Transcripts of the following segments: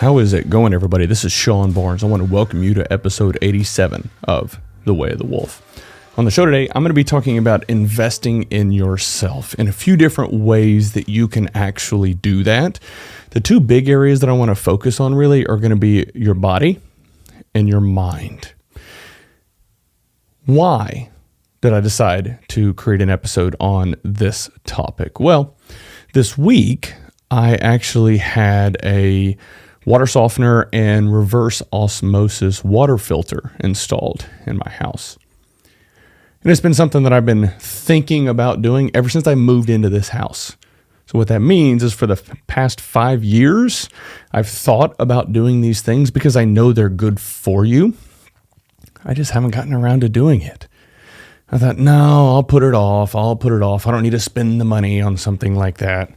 How is it going, everybody? This is Sean Barnes. I want to welcome you to episode 87 of The Way of the Wolf. On the show today, I'm going to be talking about investing in yourself in a few different ways that you can actually do that. The two big areas that I want to focus on really are going to be your body and your mind. Why did I decide to create an episode on this topic? Well, this week, I actually had a water softener and reverse osmosis water filter installed in my house. And it's been something that I've been thinking about doing ever since I moved into this house. So what that means is for the past 5 years, I've thought about doing these things because I know they're good for you. I just haven't gotten around to doing it. I thought, no, I'll put it off. I don't need to spend the money on something like that.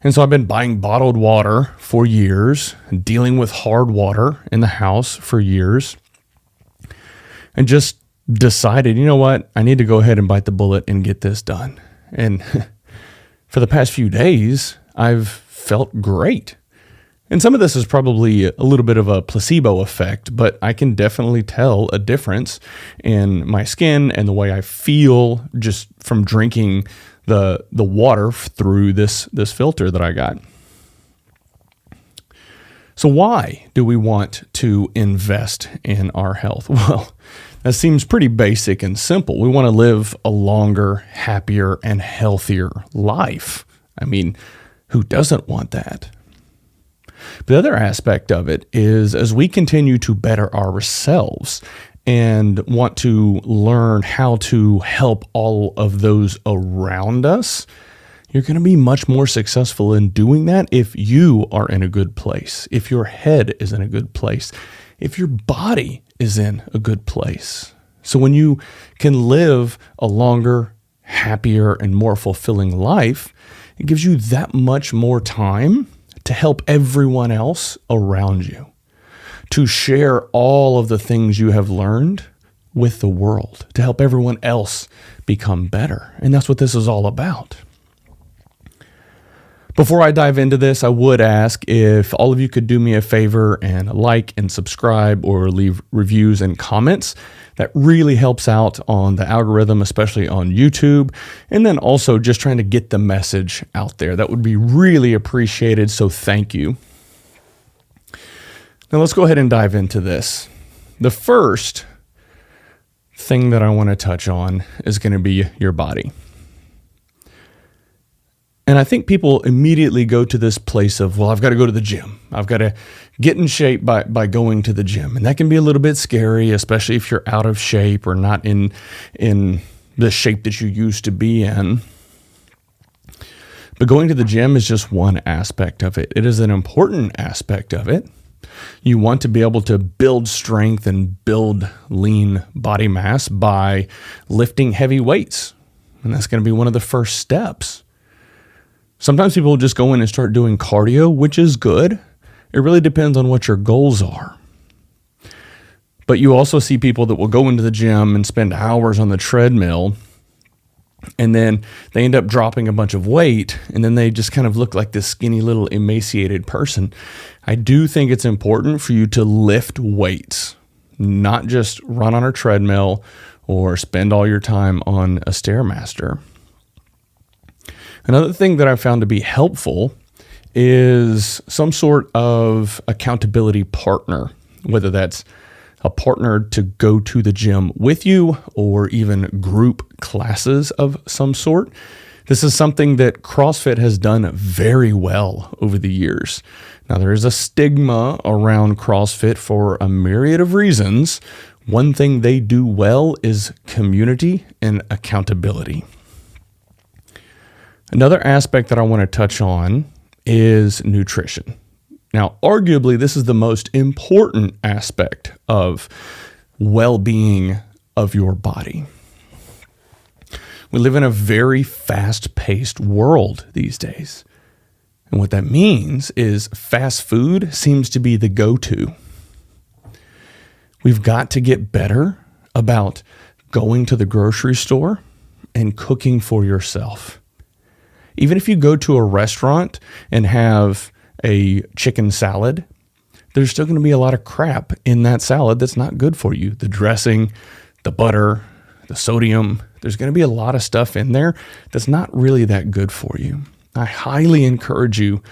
And so I've been buying bottled water for years, dealing with hard water in the house for years, and just decided, you know what, I need to go ahead and bite the bullet and get this done. And for the past few days, I've felt great. And some of this is probably a little bit of a placebo effect, but I can definitely tell a difference in my skin and the way I feel just from drinking the water through this filter that I got. So why do we want to invest in our health? Well, that seems pretty basic and simple. We want to live a longer, happier, and healthier life. I mean, who doesn't want that? The other aspect of it is as we continue to better ourselves and want to learn how to help all of those around us, you're going to be much more successful in doing that if you are in a good place, if your head is in a good place, if your body is in a good place. So when you can live a longer, happier, and more fulfilling life, it gives you that much more time to help everyone else around you, to share all of the things you have learned with the world, to help everyone else become better. And that's what this is all about. Before I dive into this, I would ask if all of you could do me a favor and like and subscribe or leave reviews and comments. That really helps out on the algorithm, especially on YouTube. And then also just trying to get the message out there. That would be really appreciated. So thank you. Now let's go ahead and dive into this. The first thing that I want to touch on is going to be your body. And I think people immediately go to this place of, well, I've got to go to the gym. I've got to get in shape by going to the gym. And that can be a little bit scary, especially if you're out of shape or not in the shape that you used to be in. But going to the gym is just one aspect of it. It is an important aspect of it. You want to be able to build strength and build lean body mass by lifting heavy weights. And that's going to be one of the first steps. Sometimes people will just go in and start doing cardio, which is good. It really depends on what your goals are. But you also see people that will go into the gym and spend hours on the treadmill, and then they end up dropping a bunch of weight, and then they just kind of look like this skinny little emaciated person. I do think it's important for you to lift weights, not just run on a treadmill or spend all your time on a Stairmaster. Another thing that I found to be helpful is some sort of accountability partner, whether that's a partner to go to the gym with you or even group classes of some sort. This is something that CrossFit has done very well over the years. Now, there is a stigma around CrossFit for a myriad of reasons. One thing they do well is community and accountability. Another aspect that I want to touch on is nutrition. Now, arguably, this is the most important aspect of well-being of your body. We live in a very fast-paced world these days. And what that means is fast food seems to be the go-to. We've got to get better about going to the grocery store and cooking for yourself. Even if you go to a restaurant and have a chicken salad, there's still going to be a lot of crap in that salad that's not good for you. The dressing, the butter, the sodium, there's going to be a lot of stuff in there that's not really that good for you. I highly encourage you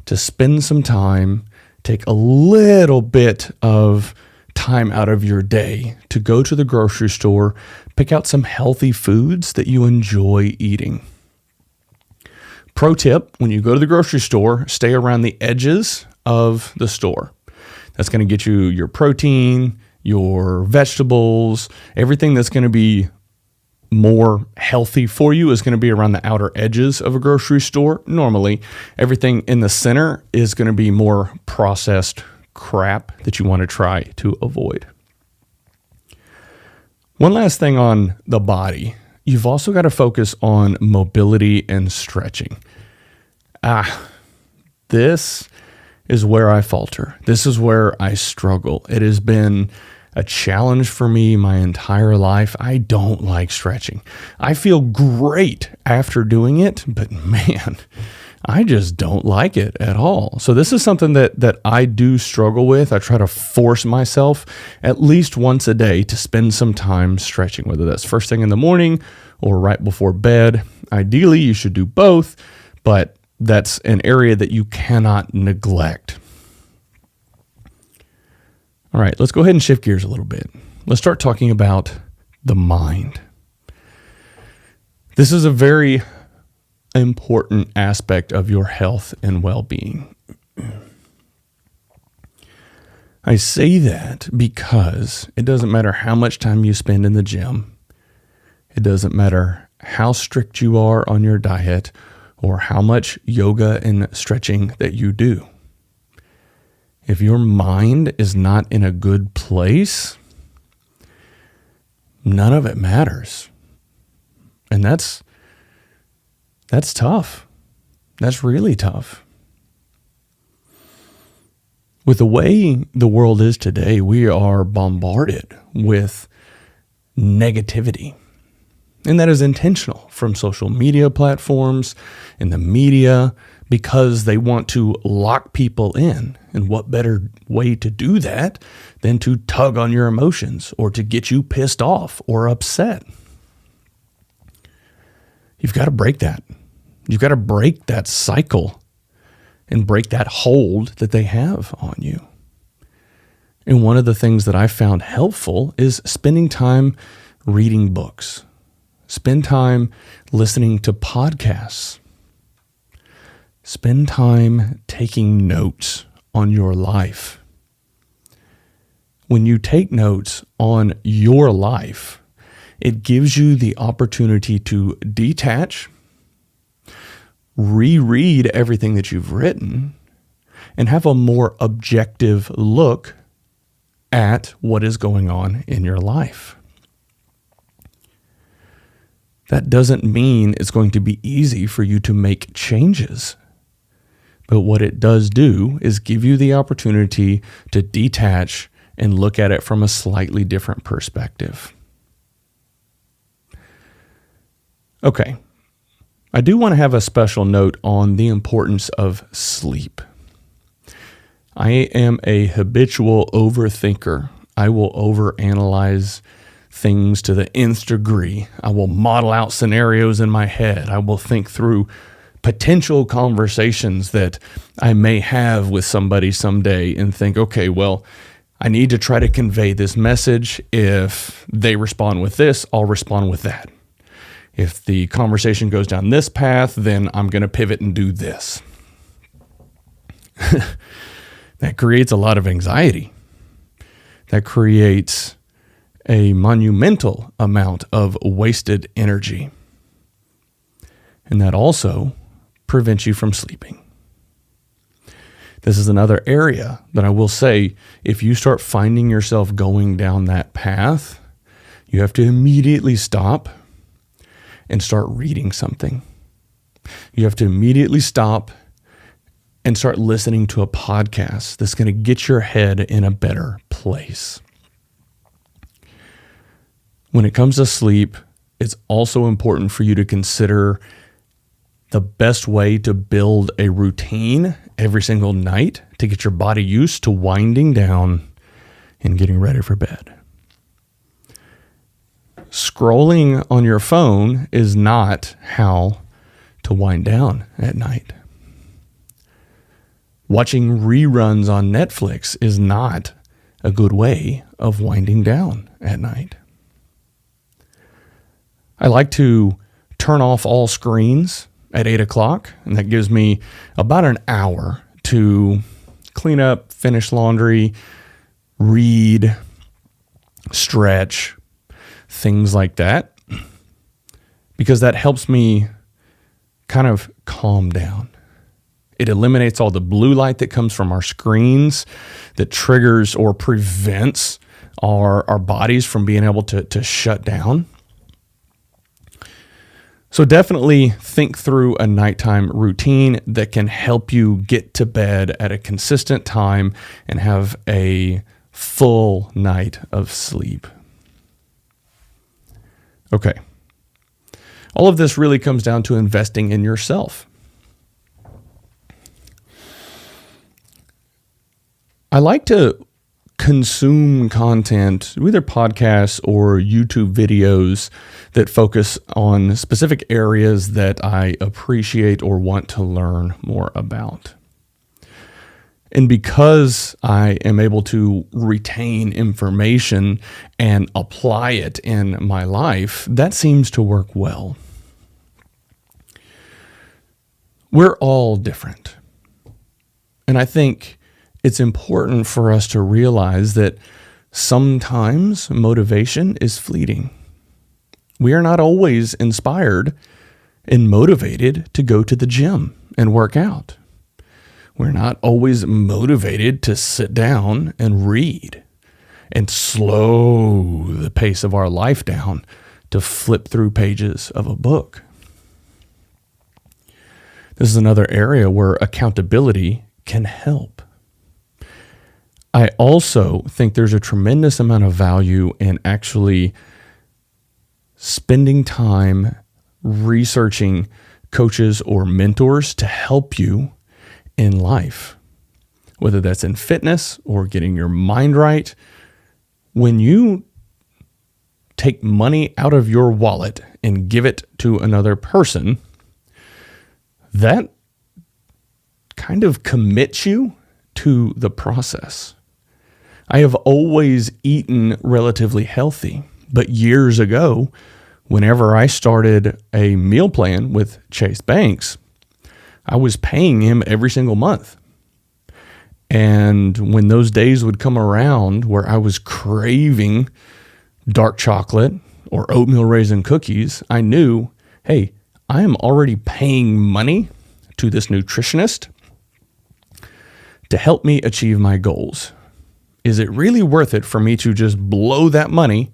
to spend some time, take a little bit of time out of your day to go to the grocery store, pick out some healthy foods that you enjoy eating. Pro tip, when you go to the grocery store, stay around the edges of the store. That's going to get you your protein, your vegetables, everything that's going to be more healthy for you is going to be around the outer edges of a grocery store. Normally, everything in the center is going to be more processed crap that you want to try to avoid. One last thing on the body. You've also got to focus on mobility and stretching. This is where I falter. This is where I struggle. It has been a challenge for me my entire life. I don't like stretching. I feel great after doing it, but man, I just don't like it at all. So this is something that I do struggle with. I try to force myself at least once a day to spend some time stretching, whether that's first thing in the morning or right before bed. Ideally, you should do both, but that's an area that you cannot neglect. All right, let's go ahead and shift gears a little bit. Let's start talking about the mind. This is a very important aspect of your health and well-being. I say that because it doesn't matter how much time you spend in the gym. It doesn't matter how strict you are on your diet or how much yoga and stretching that you do. If your mind is not in a good place, none of it matters. And that's tough. That's really tough. With the way the world is today, we are bombarded with negativity. And that is intentional from social media platforms and the media because they want to lock people in. And what better way to do that than to tug on your emotions or to get you pissed off or upset? You've got to break that. You've got to break that cycle and break that hold that they have on you. And one of the things that I found helpful is spending time reading books. Spend time listening to podcasts. Spend time taking notes on your life. When you take notes on your life, it gives you the opportunity to detach, reread everything that you've written, and have a more objective look at what is going on in your life. That doesn't mean it's going to be easy for you to make changes. But what it does do is give you the opportunity to detach and look at it from a slightly different perspective. Okay, I do want to have a special note on the importance of sleep. I am a habitual overthinker. I will overanalyze things to the nth degree. I will model out scenarios in my head. I will think through potential conversations that I may have with somebody someday and think, okay, well, I need to try to convey this message. If they respond with this, I'll respond with that. If the conversation goes down this path, then I'm going to pivot and do this. That creates a lot of anxiety. That creates a monumental amount of wasted energy. And that also prevents you from sleeping. This is another area that I will say, if you start finding yourself going down that path, you have to immediately stop and start reading something. You have to immediately stop and start listening to a podcast that's going to get your head in a better place. When it comes to sleep, it's also important for you to consider the best way to build a routine every single night to get your body used to winding down and getting ready for bed. Scrolling on your phone is not how to wind down at night. Watching reruns on Netflix is not a good way of winding down at night. I like to turn off all screens at 8 o'clock, and that gives me about an hour to clean up, finish laundry, read, stretch, things like that, because that helps me kind of calm down. It eliminates all the blue light that comes from our screens that triggers or prevents our bodies from being able to shut down. So definitely think through a nighttime routine that can help you get to bed at a consistent time and have a full night of sleep. Okay. All of this really comes down to investing in yourself. I like to consume content, either podcasts or YouTube videos that focus on specific areas that I appreciate or want to learn more about. And because I am able to retain information and apply it in my life, that seems to work well. We're all different. And I think it's important for us to realize that sometimes motivation is fleeting. We are not always inspired and motivated to go to the gym and work out. We're not always motivated to sit down and read and slow the pace of our life down to flip through pages of a book. This is another area where accountability can help. I also think there's a tremendous amount of value in actually spending time researching coaches or mentors to help you in life, whether that's in fitness or getting your mind right. When you take money out of your wallet and give it to another person, that kind of commits you to the process. I have always eaten relatively healthy, but years ago, whenever I started a meal plan with Chase Banks, I was paying him every single month. And when those days would come around where I was craving dark chocolate or oatmeal raisin cookies, I knew, hey, I am already paying money to this nutritionist to help me achieve my goals. Is it really worth it for me to just blow that money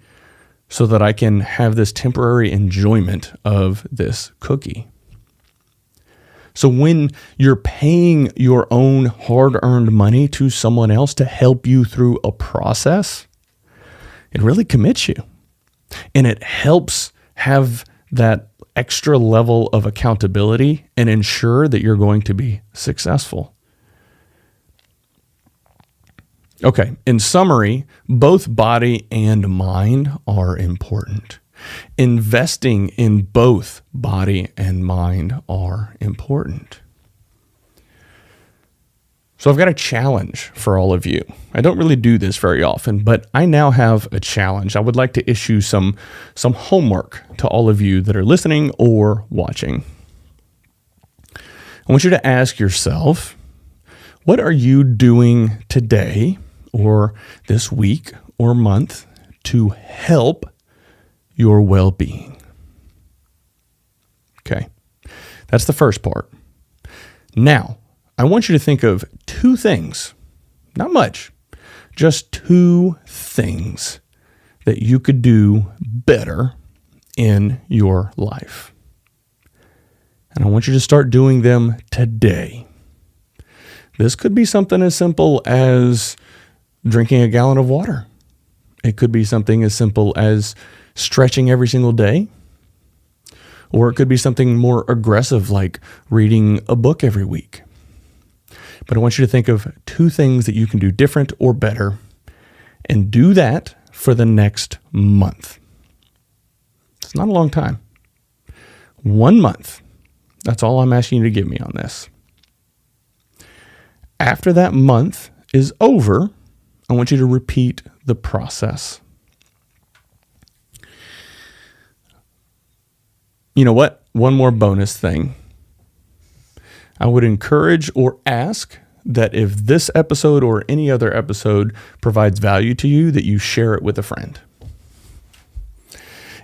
so that I can have this temporary enjoyment of this cookie? So when you're paying your own hard-earned money to someone else to help you through a process, it really commits you. And it helps have that extra level of accountability and ensure that you're going to be successful. Okay, in summary, both body and mind are important. Investing in both body and mind are important. So I've got a challenge for all of you. I don't really do this very often, but I now have a challenge. I would like to issue some homework to all of you that are listening or watching. I want you to ask yourself, what are you doing today or this week or month to help your well-being? Okay, that's the first part. Now, I want you to think of two things, not much, just two things that you could do better in your life. And I want you to start doing them today. This could be something as simple as drinking a gallon of water. It could be something as simple as stretching every single day. Or it could be something more aggressive like reading a book every week. But I want you to think of 2 things that you can do different or better, and do that for the next month. It's not a long time. 1 month. That's all I'm asking you to give me on this. After that month is over, I want you to repeat the process. You know what? One more bonus thing. I would encourage or ask that if this episode or any other episode provides value to you, that you share it with a friend.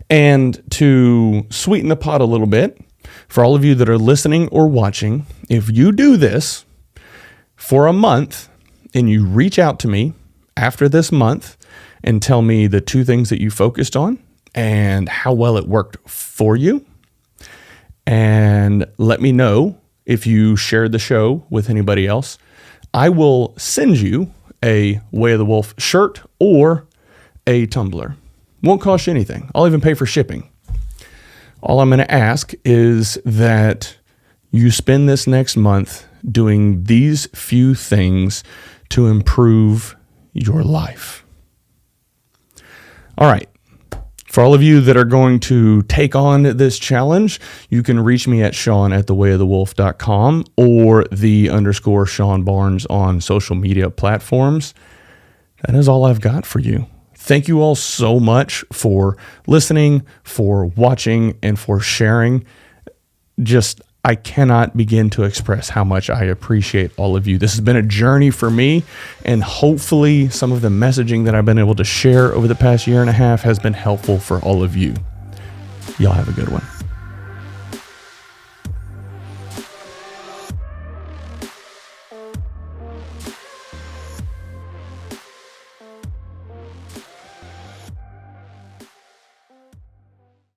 And to sweeten the pot a little bit, for all of you that are listening or watching, if you do this for a month and you reach out to me after this month and tell me the 2 things that you focused on and how well it worked for you, and let me know if you shared the show with anybody else, I will send you a Way of the Wolf shirt or a tumbler. Won't cost you anything. I'll even pay for shipping. All I'm going to ask is that you spend this next month doing these few things to improve your life. All right. For all of you that are going to take on this challenge, you can reach me at Sean@thewayofthewolf.com or _Sean Barnes on social media platforms. That is all I've got for you. Thank you all so much for listening, for watching, and for sharing. I cannot begin to express how much I appreciate all of you. This has been a journey for me, and hopefully some of the messaging that I've been able to share over the past 1.5 years has been helpful for all of you. Y'all have a good one.